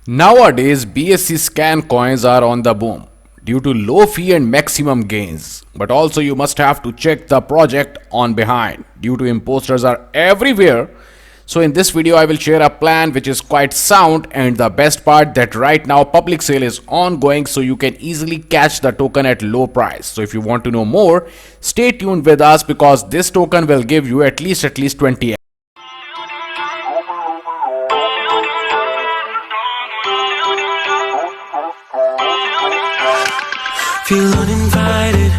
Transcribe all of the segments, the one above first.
Nowadays, BSC scan coins are on the boom due to low fee and maximum gains. But also you must have to check the project on behind due to imposters are everywhere. So in this video I will share a plan which is quite sound, and the best part that right now public sale is ongoing, so you can easily catch the token at low price. So if you want to know more, stay tuned with us because this token will give you at least 20. Feel uninvited.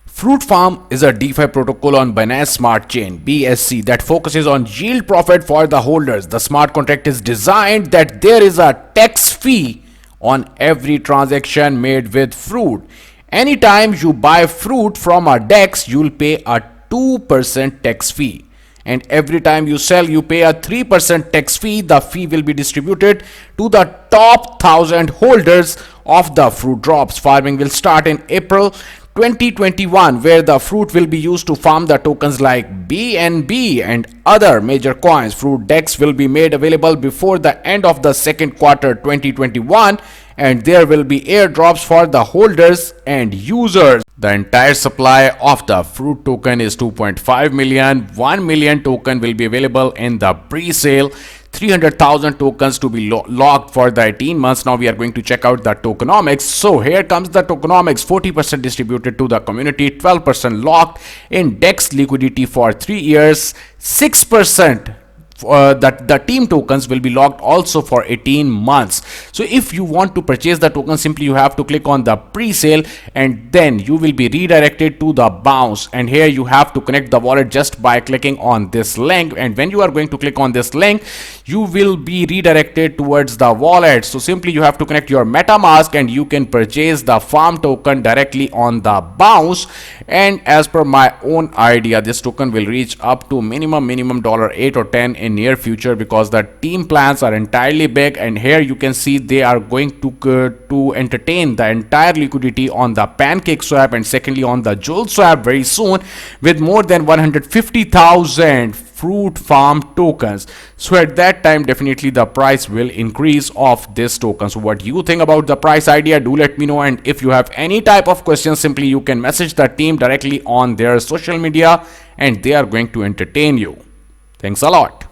Fruit Farm is a DeFi protocol on Binance Smart Chain (BSC) that focuses on yield profit for the holders. The smart contract is designed that there is a tax fee on every transaction made with fruit. Anytime you buy fruit from a DEX, you'll pay a 2% tax fee. And every time you sell, you pay a 3% tax fee. The fee will be distributed to the top 1,000 holders of the fruit drops. Farming will start in April 2021, where the fruit will be used to farm the tokens like BNB and other major coins. Fruit DEX will be made available before the end of the second quarter 2021, and there will be airdrops for the holders and users. The entire supply of the fruit token is 2.5 million. 1 million token will be available in the pre-sale. 300,000 tokens to be locked for the 18 months. Now we are going to check out the tokenomics. So here comes the tokenomics. 40% distributed to the community, 12% locked in DEX liquidity for 3 years, 6% that the team tokens will be locked also for 18 months. So if you want to purchase the token, simply you have to click on the pre-sale and then you will be redirected to the bounce, and here you have to connect the wallet just by clicking on this link. And when you are going to click on this link, you will be redirected towards the wallet. So simply you have to connect your MetaMask and you can purchase the farm token directly on the bounce. And as per my own idea, this token will reach up to minimum $8 or 10 in near future, because the team plans are entirely big. And here you can see they are going to entertain the entire liquidity on the Pancake Swap and secondly on the Joule Swap very soon, with more than 150,000 fruit farm tokens. So at that time definitely the price will increase of this token. So what you think about the price idea, do let me know. And if you have any type of questions, simply you can message the team directly on their social media and they are going to entertain you. Thanks a lot.